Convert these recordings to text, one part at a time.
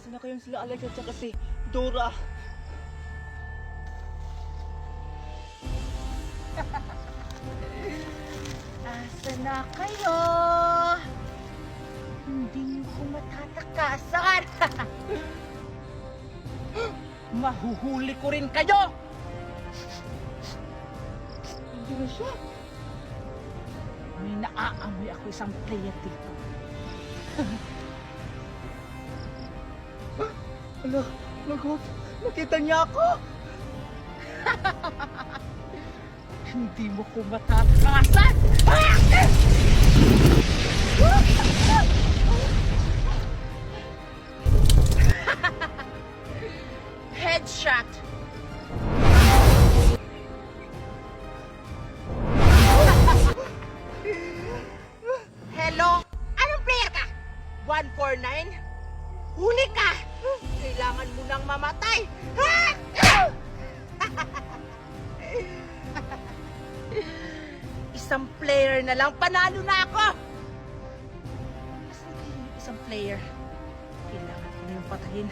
Nasaan na kayong sila Alex at saka si Dora? Asan na kayo? Hindi niyo ko matatakasan. Mahuhuli ko rin kayo! Hindi na siya. May naaamoy ako isang player dito. Ala, lagot. Nakita niya ako. Hindi mo ko matatakasan. Headshot. Hello? Anong player ka? 149? Huli ka! Kailangan mo nang mamatay! Isang player na lang, panalo na ako! Kasi isang player, kailangan ko na yung patayin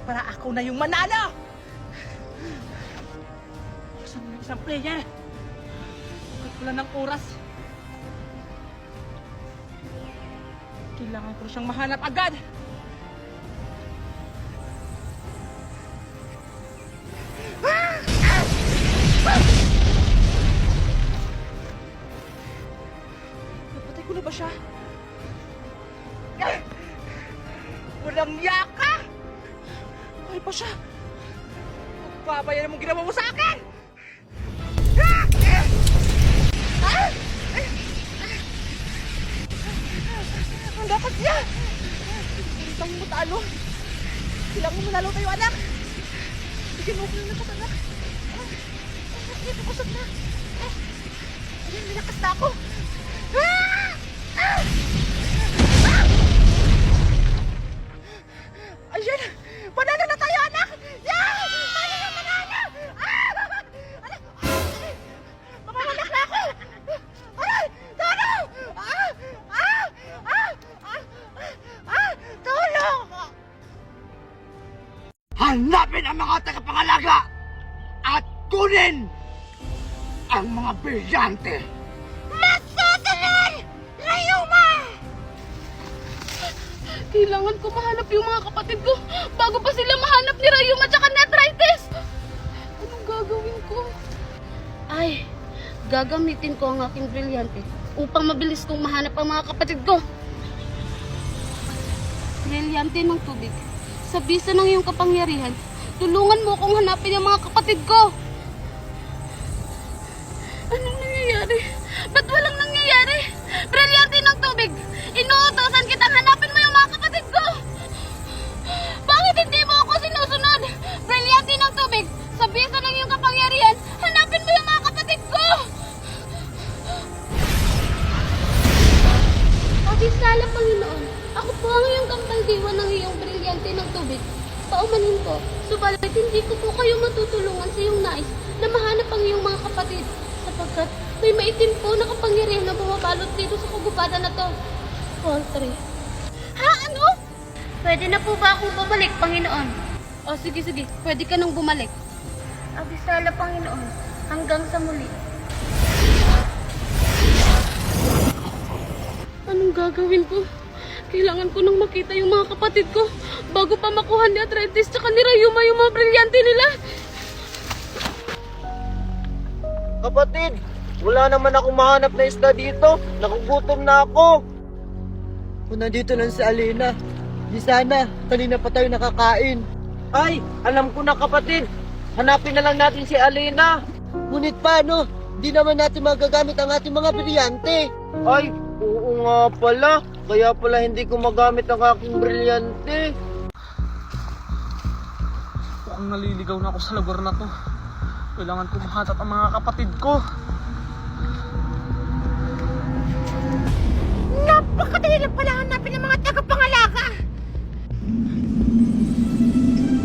para ako na yung manalo! Saan na isang player? Bakit wala ng oras? Kailangan ko siyang mahanap agad! Napatay ko na ba siya? Walang yaka! Ay pa siya! Babayaran mong ginawa mo sa akin! Ang lakas niya! Kailangan mo talo! Kailangan mo manalo tayo, anak! Bigyan mo ko ng lakas, anak! Ito kusog na! Ayan, nilakas na ako! Ayan! Panalo na tayo, anak! Yeah! Manalo! Anak! Mamamalak na ako! Aray! Tulong! Tulong! Hanapin ang mga tagapangalaga at kunin ang mga brilyante. Masusunod! Rayuma! Kailangan ko mahanap yung mga kapatid ko bago pa sila mahanap ni Rayuma at Netrites! Anong gagawin ko? Ay, gagamitin ko ang aking brilyante upang mabilis kong mahanap ang mga kapatid ko. Brilyante ng tubig. Sa bisa ng iyong kapangyarihan, tulungan mo akong hanapin ang mga kapatid ko. Anong nangyayari? Ba't walang nangyayari? Brilyante ng tubig! Inuutosan kitang hanapin mo yung mga kapatid ko! Bakit hindi mo ako sinusunod? Brilyante ng tubig! Sa bisa ng iyong kapangyarihan, hanapin mo yung mga kapatid ko! Abisala, Panginoon, ako po ang iyong kampaldiwan ng iyong brilyante ng tubig. Paumanin ko, subalit hindi ko po kayo matutulungan sa iyong nais na mahanap ang iyong mga kapatid, sapagkat may maitim po na kapangyarihan na bumabalot dito sa kagubatan na to. Poultry. Ha? Ano? Pwede na po ba akong bumalik, Panginoon? O sige, pwede ka nang bumalik. Abisala, Panginoon, hanggang sa muli. Anong gagawin ko? Kailangan ko nang makita yung mga kapatid ko bago pa makuha ni Netrites tsaka ni Rayuma yung mga brilyante nila. Kapatid, wala naman akong mahanap na isda dito. Nakugutom na ako. Kung nandito lang si Alina, di sana kanina pa tayo nakakain. Ay, alam ko na kapatid. Hanapin na lang natin si Alina. Ngunit paano? Di naman natin magagamit ang ating mga brilyante. Ay, oo nga pala. Kaya pala hindi ko magamit ang aking brilyante. Mukhang naliligaw na ako sa lugar na to. Kailangan ko mahanap ang mga kapatid ko. Napakadali lang pala hanapin ng mga tagapangalaga!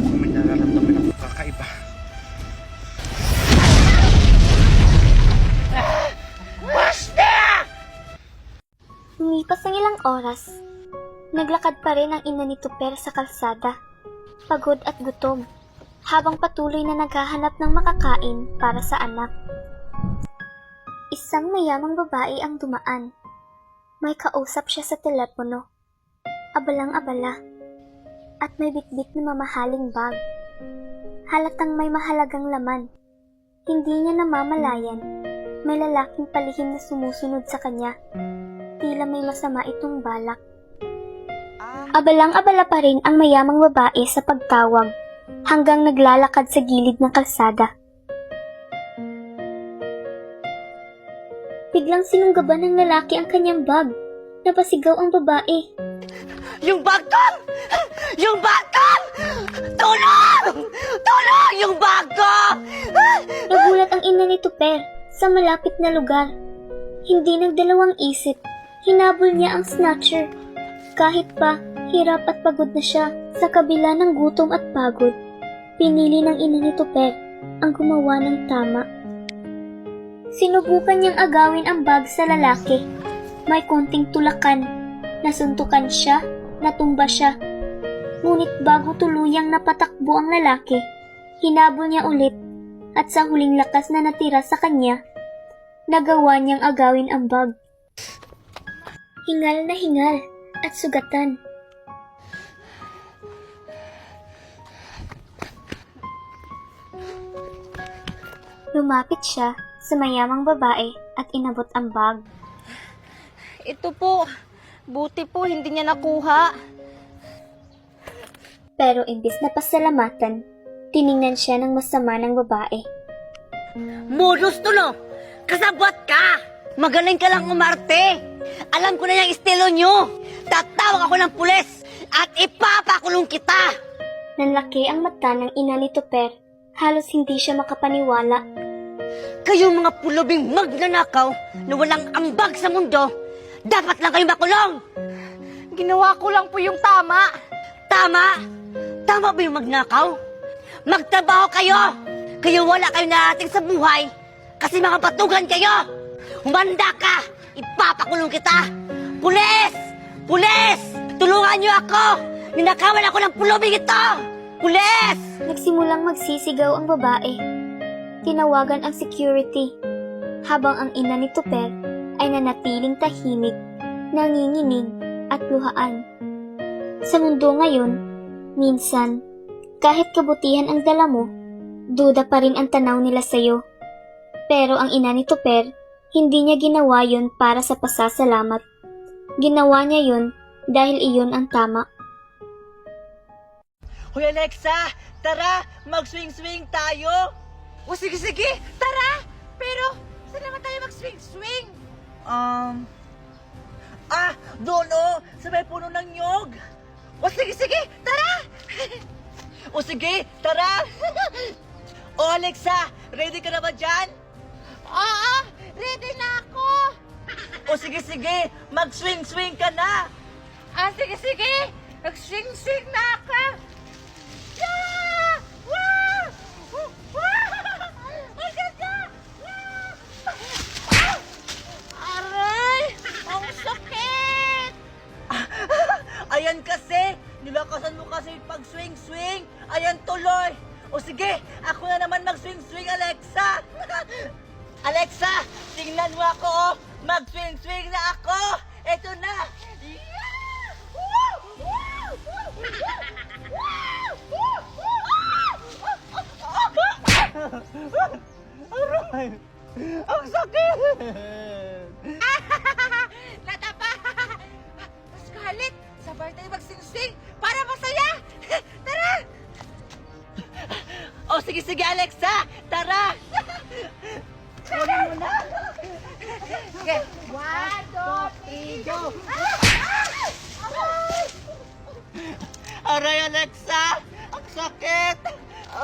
Mukhang may nararamdaman akong kakaiba. Lumipas ang ilang oras, naglakad pa rin ang ina ni Tuper sa kalsada. pagod at gutom, habang patuloy na naghahanap ng makakain para sa anak. Isang mayamang babae ang dumaan. May kausap siya sa telepono. Abalang-abala. At may bitbit na mamahaling bag. Halatang may mahalagang laman. Hindi niya namamalayan. May lalaking palihim na sumusunod sa kanya. Tila may masama itong balak. Abalang-abala pa rin ang mayamang babae sa pagtawag hanggang naglalakad sa gilid ng kalsada. Biglang sinunggaban ng lalaki ang kanyang bag. Napasigaw ang babae. Yung bag ko! Yung bag ko! Tulong! Tulong! Yung bag ko! Nagulat ang ina ni Tuper sa malapit na lugar. Hindi nagdalawang isip, hinabol niya ang snatcher. Kahit pa, hirap at pagod na siya sa kabila ng gutom at pagod, pinili ng ina ni Tuper ang gumawa ng tama. Sinubukan niyang agawin ang bag sa lalaki. May konting tulakan. Nasuntukan siya, natumba siya. Ngunit bago tuluyang napatakbo ang lalaki, hinabol niya ulit at sa huling lakas na natira sa kanya, nagawa niyang agawin ang bag. Hingal na hingal at sugatan. Lumapit siya sa mayamang babae at inabot ang bag. Ito po. Buti po, hindi niya nakuha. Pero imbis na pasalamatan, tiningnan siya ng masama ng babae. Modus to, no? Kasabot ka! Magaling ka lang umarte! Alam ko na yung estilo nyo! Tatawag ako ng pulis at ipapakulong kita! Nanlaki ang mata ng ina ni Tuper. Halos hindi siya makapaniwala. Kayong mga pulubing magnanakaw na walang ambag sa mundo, dapat lang kayo makulong! Ginawa ko lang po yung tama. Tama? Tama ba yung magnakaw? Magtrabaho kayo! Kayo wala kayo narating sa buhay kasi mga batugan kayo! Humanda ka! Ipapakulong kita! Pulis! Pulis! Tulungan niyo ako! Ninakawan ako ng pulubing ito! Pulis! Nagsimulang magsisigaw ang babae. Tinawagan ang security, habang ang ina ni Tuper ay nanatiling tahimik, nanginginig at luhaan. Sa mundo ngayon, minsan, kahit kabutihan ang dala mo, duda pa rin ang tanaw nila sa'yo. Pero ang ina ni Tuper, hindi niya ginawa yun para sa pasasalamat. Ginawa niya yun dahil iyon ang tama. Hoy Alexa, tara, mag-swing-swing tayo! O sige, tara! Pero, saan naman tayo mag-swing-swing? Doon sa may puno ng nyog! O sige, tara! O sige, tara! O Alexa, ready ka na ba dyan? Oo, ready na ako! O sige, mag-swing-swing ka na! Sige, mag-swing-swing na ako! Yeah! Wow! Ang ganda! Wow! Aray! Ang sakit! Ayan kasi, nilakasan mo kasi pag-swing-swing. Ayan tuloy. O sige, ako na naman mag-swing-swing, Alexa. Alexa, tingnan mo ako, mag-swing-swing na ako. Eto na. Yeah! Woo! Woo! Aray! Ang sakit! Natapa! Scarlett, sabay tayo mag-sing-sing para masaya! Tara! O sige, Alexa, tara! Kunin mo na! Okay, 1, 2, 3, go! Aray, Alexa! Ang sakit!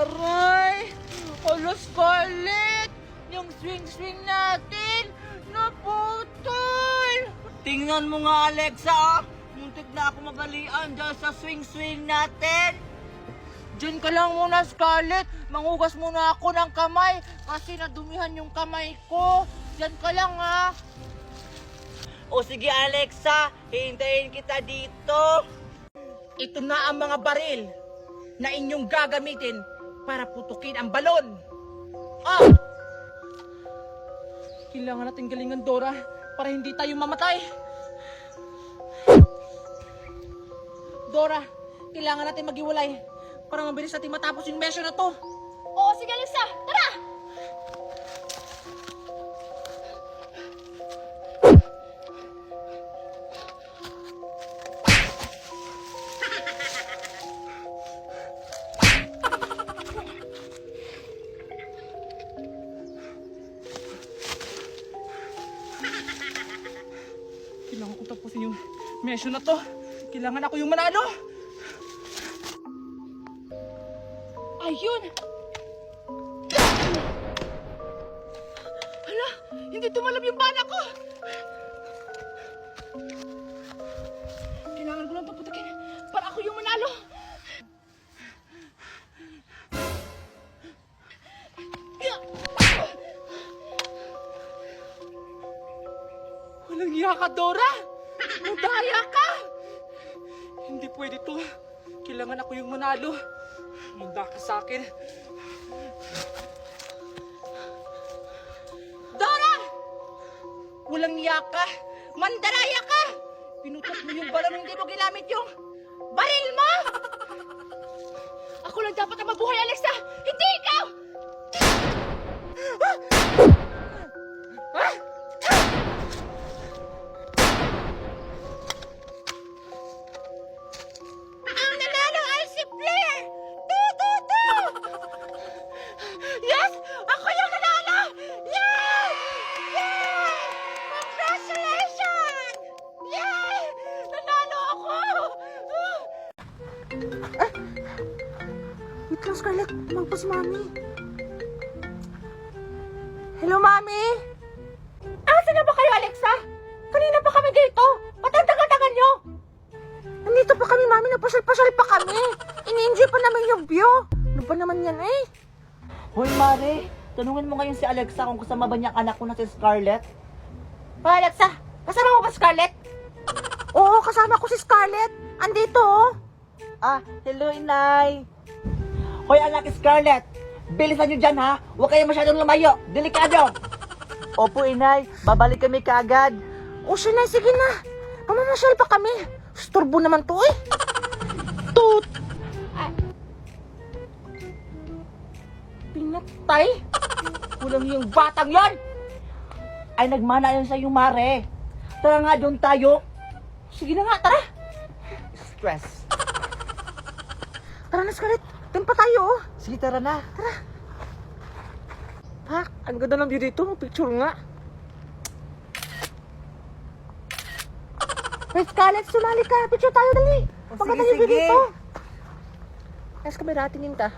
Aray! Hala, Scarlett! Yung swing-swing natin, naputol! Tingnan mo nga, Alexa, muntik na ako mabalian dahil sa swing-swing natin. Diyan ka lang muna, Scarlett. Mangugas muna ako ng kamay kasi nadumihan yung kamay ko. Diyan ka lang, ha? O sige, Alexa, hintayin kita dito. Ito na ang mga baril na inyong gagamitin para putukin ang balon. Ah! Kailangan natin galingan, Dora, para hindi tayo mamatay. Dora, kailangan natin maghiwalay para mabilis natin matapos yung mission na to. Oo, sige Alexa, tara! Kailangan ko tapusin yung mission na to. Kailangan ako yung manalo. Ayun! Hala, hindi tumalab yung bala ko. Kailangan ko lang paputakin para ako yung manalo. Walang iya ka, Dora! Madaya ka! Hindi pwede to. Kailangan ako yung manalo. Manda ka sa akin. Dora! Walang iya ka! Mandaraya ka! Pinutot mo yung balon, hindi mo ginamit yung baril mo! Ako lang dapat ang mabuhay, Alexa! Hindi ikaw! Ang nanalo ay si Blair! Yes! Ako yung nanalo! Yay! Yay! Congratulations! Yay! Nanalo ako! Wait lang, Scarlett. Tumawag pa si Mami. Hello, Mami? Asan na ba kayo, Alexa? Kanina pa kami dito. Ba't ang tagal-tagal nyo? Nandito pa kami, Mami. Napasyal-pasyal pa kami. Ini-enjoy pa namin yung view. Ano ba naman yan, eh? Hoy, Mare, tanungin mo ngayon si Alexa kung kasama ba niyang anak ko na si Scarlett. Oh, Alexa, kasama mo ba Scarlett? Oo, kasama ko si Scarlett. Andito, oh. Ah, hello, Inay. Hoy, anak Scarlett, bilisan niyo dyan, ha? Huwag kayo masyadong lumayo. Delikado. Opo, Inay. Babalik kami kaagad. O, siya na. Sige na. Pamamasyal pa kami. Storbo naman to, eh. Toot! Pinatay? Walang yung batang yon! Ay, nagmana yun sa'yo, Mare. Tara nga, doon tayo. Sige na nga, tara! Stress. Tara na, Scarlett. Doon pa tayo, oh. Sige, tara na. Pak, ang ganda ng view dito. Picture nga. Wait, Scarlett, sumali ka. Picture tayo, dali. O, Pagka sige, tayo view sige. dito. Yes, kamera tingin ta.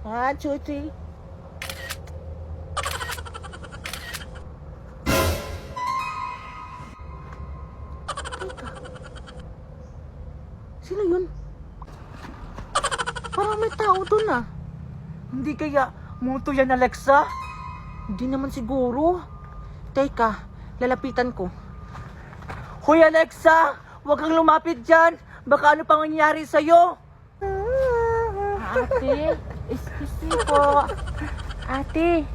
1, 2, 3. Sino yun? Parang may tao dun, ah. Hindi kaya multo yan, Alexa? Hindi naman siguro. Teka, lalapitan ko. Hoy, Alexa! Huwag kang lumapit dyan. Baka ano pang nangyari sa'yo? Ate, excuse me po. Ate.